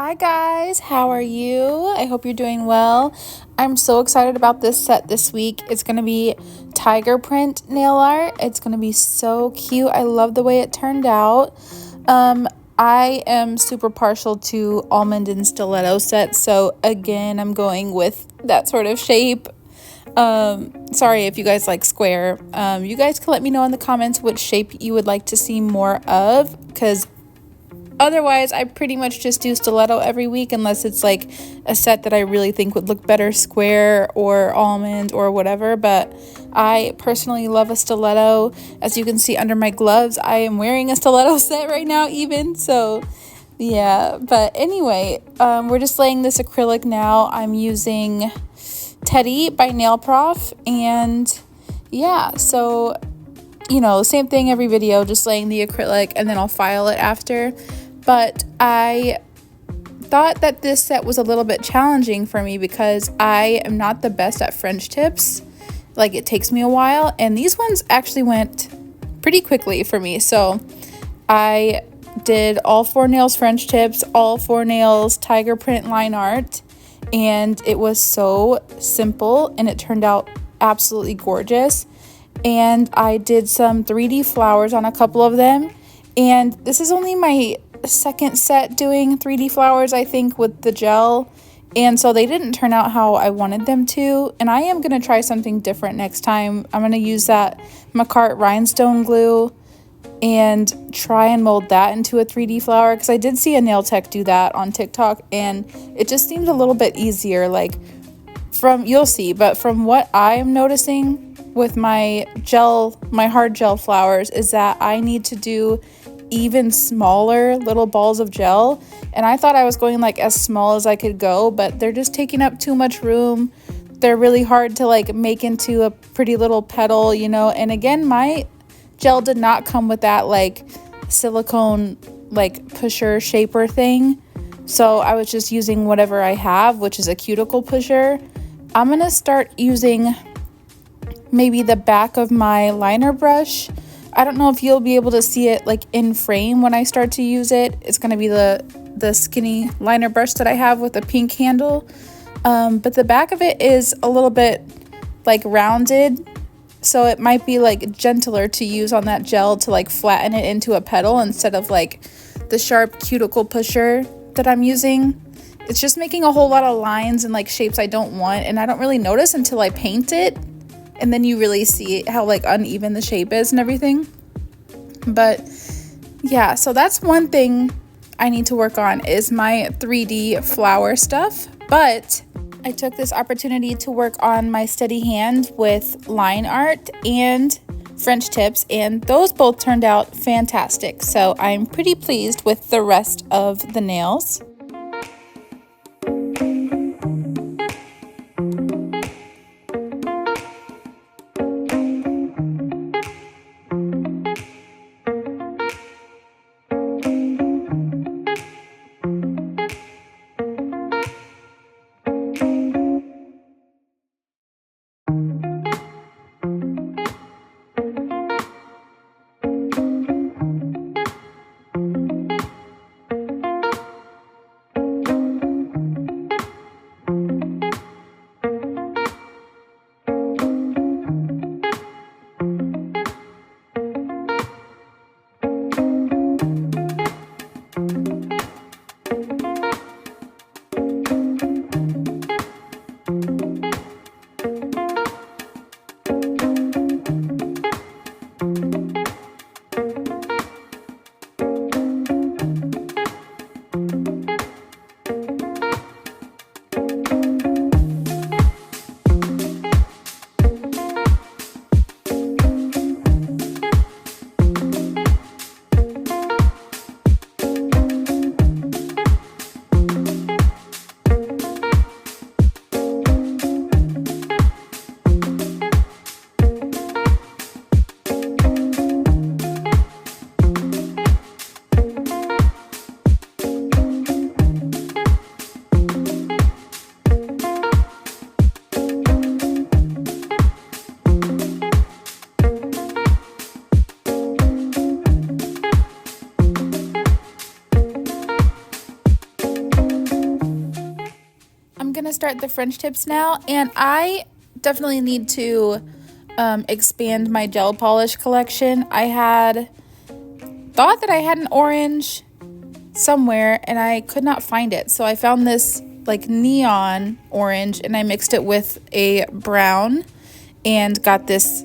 Hi guys, how are you? I hope you're doing well. I'm so excited about this set this week. It's going to be tiger print nail art. It's going to be so cute. I love the way it turned out. I am super partial to almond and stiletto sets, so again, I'm going with that sort of shape. Sorry if you guys like square. You guys can let me know in the comments which shape you would like to see more of, because otherwise, I pretty much just do stiletto every week unless it's like a set that I really think would look better square or almond or whatever. But I personally love a stiletto. As you can see under my gloves, I am wearing a stiletto set right now even. So yeah, but anyway, we're just laying this acrylic now. I'm using Teddy by Nail Prof, and yeah, so same thing every video, just laying the acrylic and then I'll file it after. But I thought that this set was a little bit challenging for me because I am not the best at French tips. Like, it takes me a while, and these ones actually went pretty quickly for me. So I did all 4 nails French tips, all 4 nails tiger print line art, and it was so simple and it turned out absolutely gorgeous. And I did some 3D flowers on a couple of them, and this is only my second set doing 3D flowers, I think, with the gel, and so they didn't turn out how I wanted them to, and I am going to try something different next time. I'm going to use that Manicure rhinestone glue and try and mold that into a 3D flower, because I did see a nail tech do that on TikTok and it just seemed a little bit easier. Like, you'll see, but from what I'm noticing with my hard gel flowers is that I need to do even smaller little balls of gel, and I thought I was going like as small as I could go, but they're just taking up too much room. They're really hard to like make into a pretty little petal, and again, my gel did not come with that like silicone like pusher shaper thing, so I was just using whatever I have, which is a cuticle pusher. I'm gonna start using maybe the back of my liner brush. I don't know if you'll be able to see it like in frame when I start to use it. It's going to be the skinny liner brush that I have with a pink handle. But the back of it is a little bit like rounded, so it might be like gentler to use on that gel to like flatten it into a petal instead of like the sharp cuticle pusher that I'm using. It's just making a whole lot of lines and like shapes I don't want, and I don't really notice until I paint it. And then you really see how like uneven the shape is and everything. But yeah, so that's one thing I need to work on is my 3D flower stuff. But I took this opportunity to work on my steady hand with line art and French tips, and those both turned out fantastic. So I'm pretty pleased with the rest of the nails. I'm gonna start the French tips now, and I definitely need to expand my gel polish collection. I had thought that I had an orange somewhere and I could not find it, so I found this like neon orange and I mixed it with a brown and got this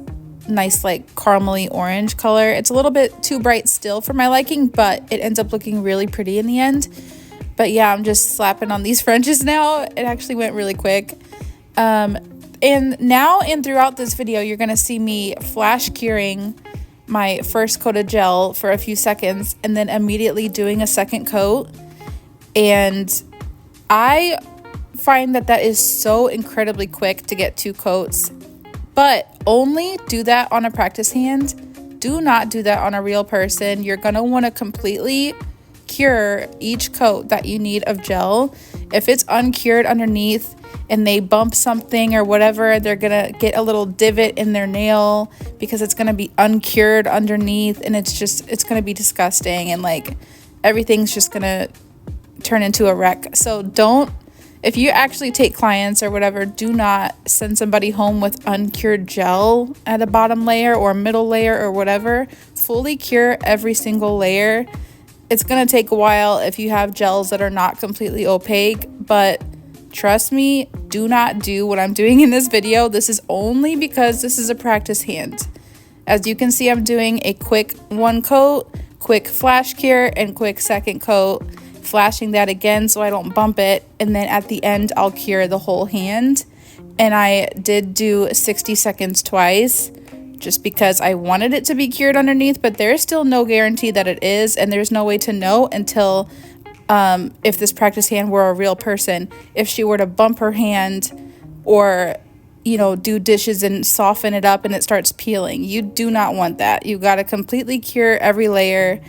nice like caramely orange color. It's a little bit too bright still for my liking, but it ends up looking really pretty in the end. But yeah, I'm just slapping on these Frenchies now. It actually went really quick. And now and throughout this video, you're gonna see me flash curing my first coat of gel for a few seconds and then immediately doing a second coat. And I find that is so incredibly quick to get 2 coats, but only do that on a practice hand. Do not do that on a real person. You're gonna wanna completely cure each coat that you need of gel. If it's uncured underneath and they bump something or whatever, they're gonna get a little divot in their nail because it's gonna be uncured underneath, and it's gonna be disgusting, and like everything's just gonna turn into a wreck. So if you actually take clients or whatever, do not send somebody home with uncured gel at a bottom layer or middle layer or whatever. Fully cure every single layer. It's gonna take a while if you have gels that are not completely opaque, but trust me, do not do what I'm doing in this video. This is only because this is a practice hand. As you can see, I'm doing a quick 1 coat, quick flash cure, and quick second coat, flashing that again so I don't bump it, and then at the end I'll cure the whole hand. And I did do 60 seconds twice just because I wanted it to be cured underneath, but there is still no guarantee that it is, and there's no way to know until if this practice hand were a real person, if she were to bump her hand or, you know, do dishes and soften it up and it starts peeling. You do not want that. You got to completely cure every layer.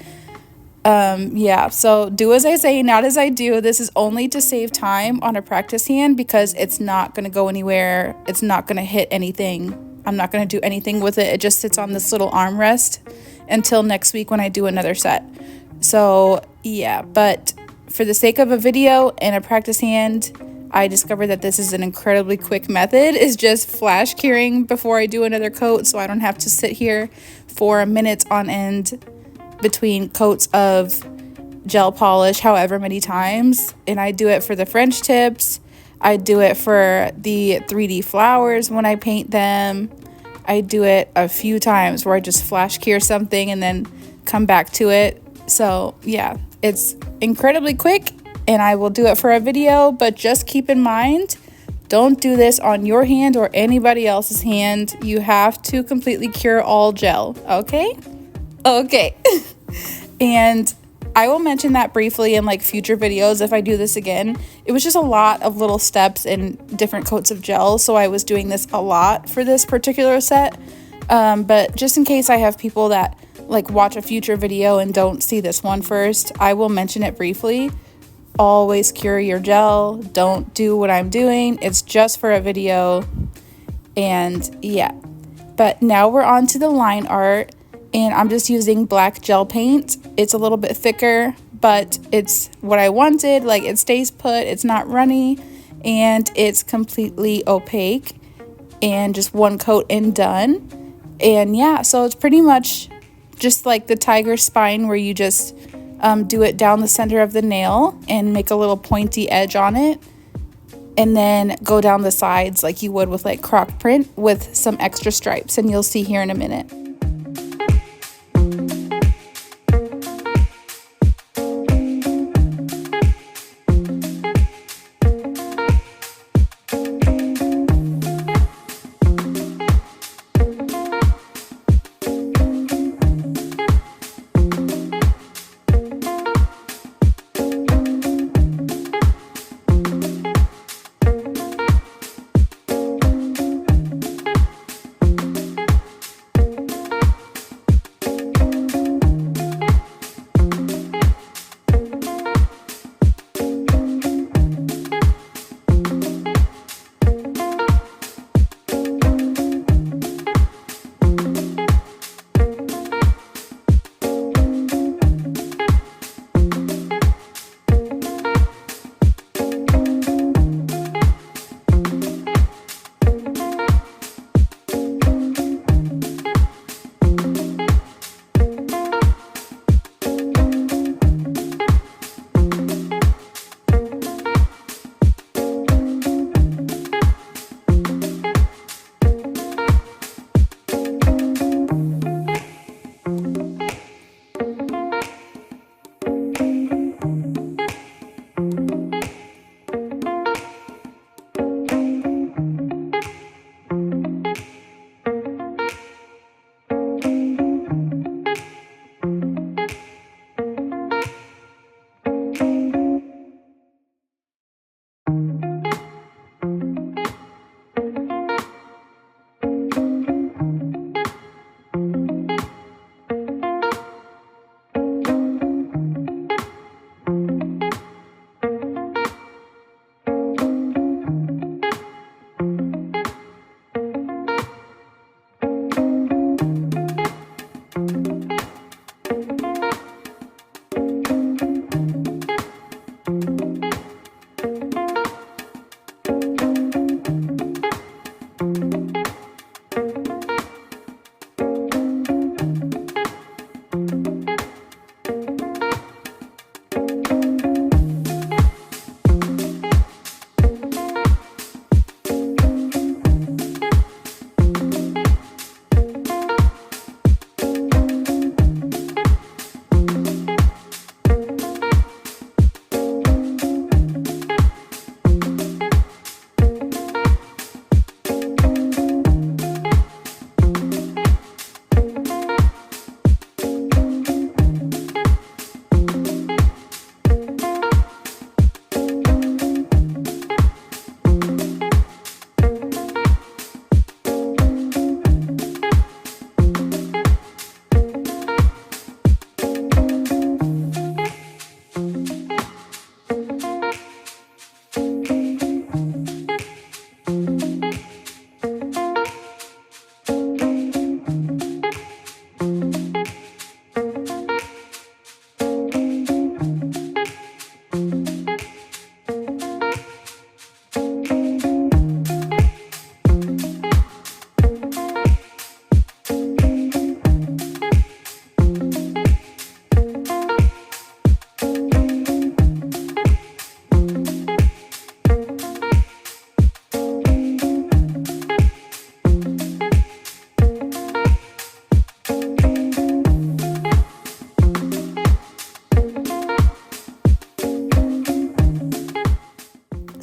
Yeah, so do as I say, not as I do. This is only to save time on a practice hand because it's not going to go anywhere. It's not going to hit anything. I'm not going to do anything with it. It just sits on this little armrest until next week when I do another set. So yeah, but for the sake of a video and a practice hand, I discovered that this is an incredibly quick method, is just flash curing before I do another coat, so I don't have to sit here for minutes on end between coats of gel polish however many times. And I do it for the French tips. I do it for the 3D flowers when I paint them. I do it a few times where I just flash cure something and then come back to it. So yeah, it's incredibly quick and I will do it for a video, but just keep in mind, don't do this on your hand or anybody else's hand. You have to completely cure all gel, okay? Okay. And I will mention that briefly in like future videos if I do this again. It was just a lot of little steps and different coats of gel, so I was doing this a lot for this particular set. But just in case I have people that like watch a future video and don't see this one first, I will mention it briefly. Always cure your gel. Don't do what I'm doing. It's just for a video. And yeah, but now we're on to the line art, and I'm just using black gel paint. It's a little bit thicker, but it's what I wanted. Like, it stays put, it's not runny, and it's completely opaque, and just 1 coat and done. And yeah, so it's pretty much just like the tiger spine where you just do it down the center of the nail and make a little pointy edge on it, and then go down the sides like you would with like croc print with some extra stripes, and you'll see here in a minute.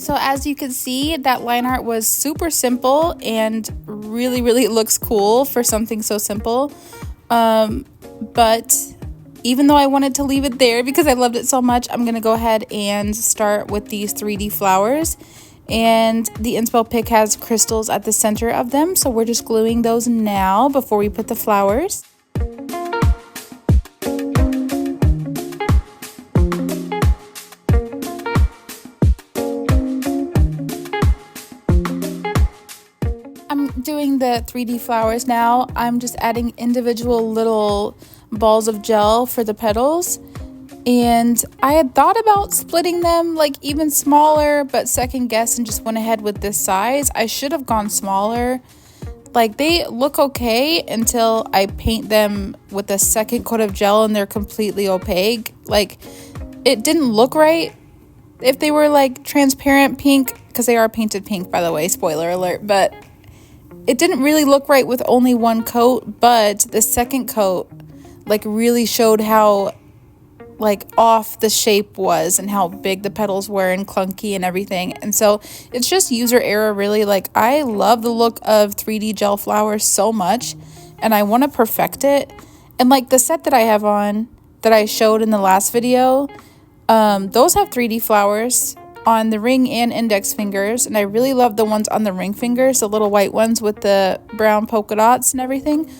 So as you can see, that line art was super simple and really looks cool for something so simple. But even though I wanted to leave it there because I loved it so much, I'm going to go ahead and start with these 3D flowers. And the inspo pick has crystals at the center of them, so we're just gluing those now before we put the flowers. I'm doing the 3D flowers now. I'm just adding individual little balls of gel for the petals. And I had thought about splitting them like even smaller, but second guessed and just went ahead with this size. I should have gone smaller. Like, they look okay until I paint them with a second coat of gel and they're completely opaque. Like, it didn't look right if they were like transparent pink, because they are painted pink, by the way, spoiler alert, but it didn't really look right with only one coat. But the second coat like really showed how like off the shape was and how big the petals were and clunky and everything. And so it's just user error, really. Like, I love the look of 3D gel flowers so much and I want to perfect it. And like the set that I have on that I showed in the last video, those have 3D flowers on the ring and index fingers, and I really love the ones on the ring fingers, the little white ones with the brown polka dots and everything,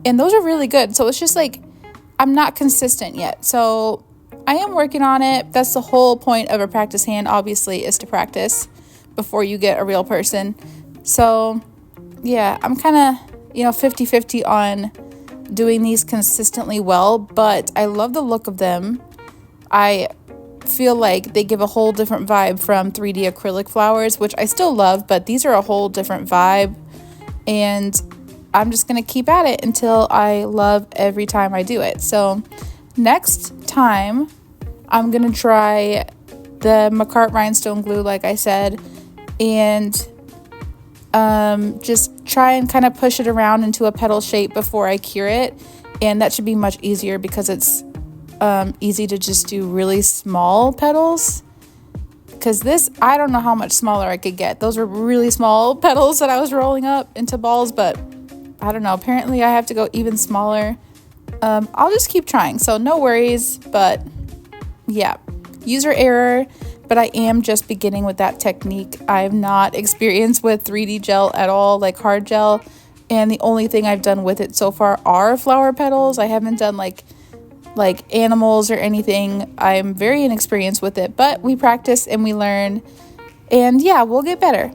and those are really good. So it's just like I'm not consistent yet, so I am working on it. That's the whole point of a practice hand, obviously, is to practice before you get a real person. So yeah, I'm kind of 50-50 on doing these consistently well, but I love the look of them. I feel like they give a whole different vibe from 3D acrylic flowers, which I still love, but these are a whole different vibe, and I'm just gonna keep at it until I love every time I do it. So next time I'm gonna try the Manicure rhinestone glue, like I said, and just try and kind of push it around into a petal shape before I cure it, and that should be much easier because it's easy to just do really small petals, because this, I don't know how much smaller I could get. Those were really small petals that I was rolling up into balls, but I don't know, apparently I have to go even smaller. I'll just keep trying, so no worries. But yeah, user error, but I am just beginning with that technique. I have not experienced with 3D gel at all, like hard gel, and the only thing I've done with it so far are flower petals. I haven't done like animals or anything. I'm very inexperienced with it, but we practice and we learn, and yeah, we'll get better.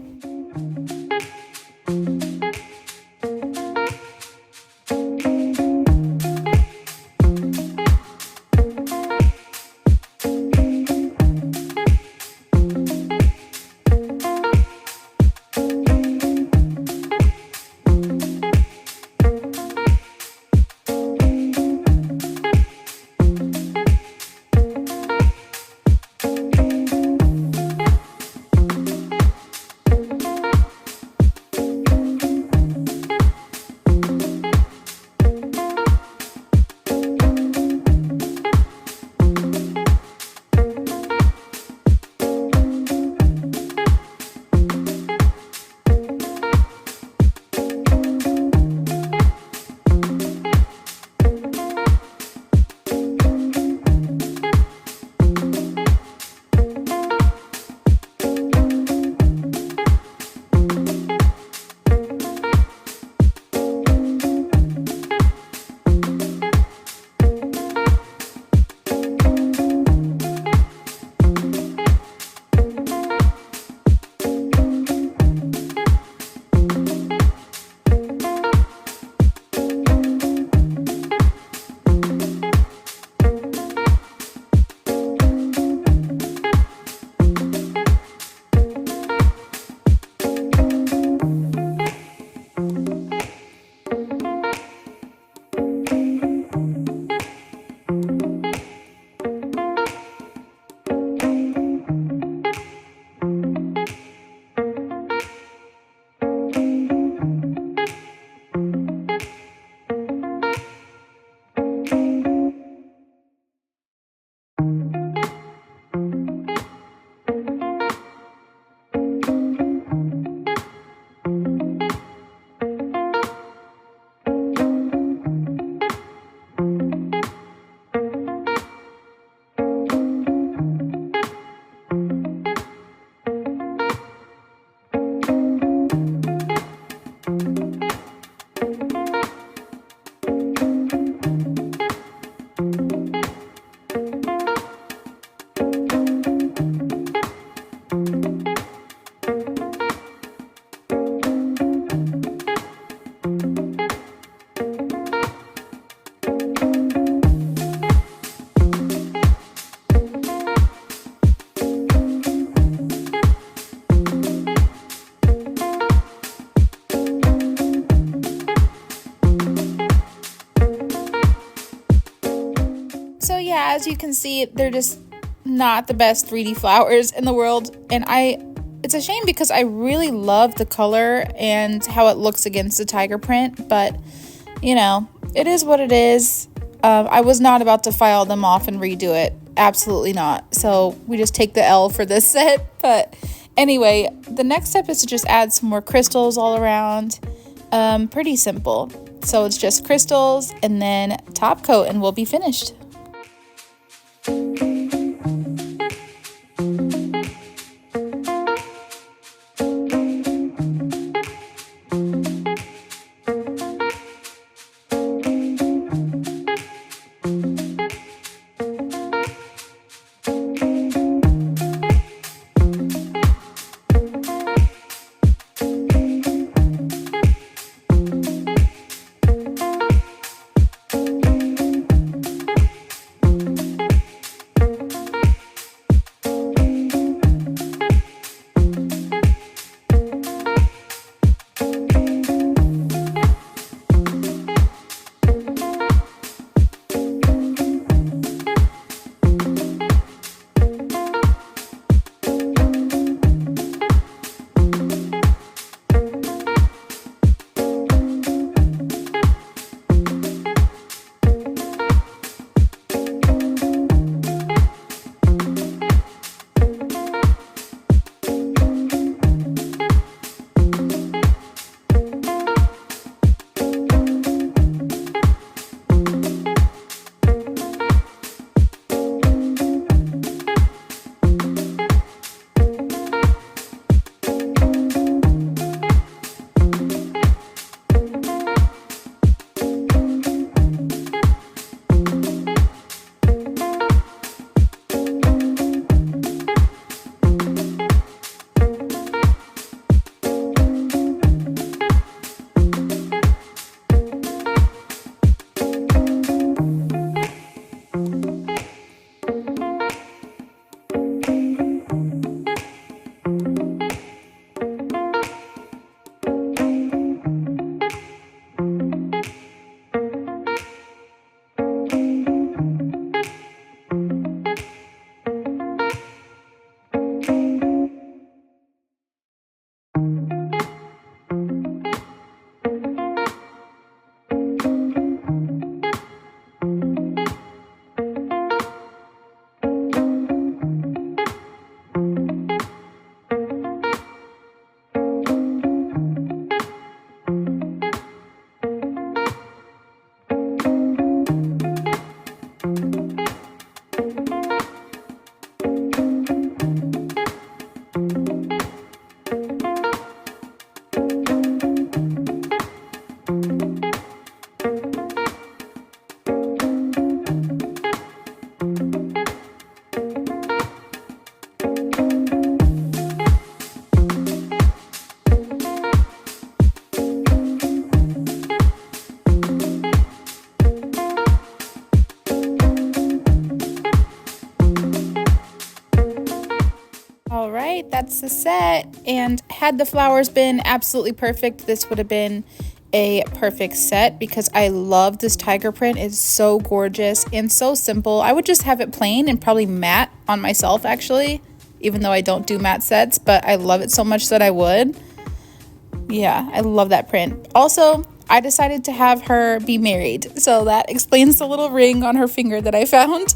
as you can see, they're just not the best 3D flowers in the world. And it's a shame because I really love the color and how it looks against the tiger print. But, you know, it is what it is. I was not about to file them off and redo it. Absolutely not. So we just take the L for this set. But anyway, the next step is to just add some more crystals all around. Pretty simple. So it's just crystals and then top coat and we'll be finished. All right, that's the set. And had the flowers been absolutely perfect, this would have been a perfect set because I love this tiger print. It's so gorgeous and so simple. I would just have it plain and probably matte on myself actually, even though I don't do matte sets, but I love it so much that I would. Yeah, I love that print. Also, I decided to have her be married, so that explains the little ring on her finger that I found.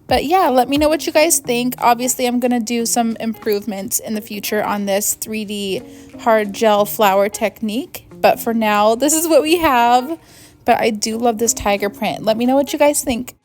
But yeah, let me know what you guys think. Obviously, I'm going to do some improvements in the future on this 3D hard gel flower technique. But for now, this is what we have. But I do love this tiger print. Let me know what you guys think.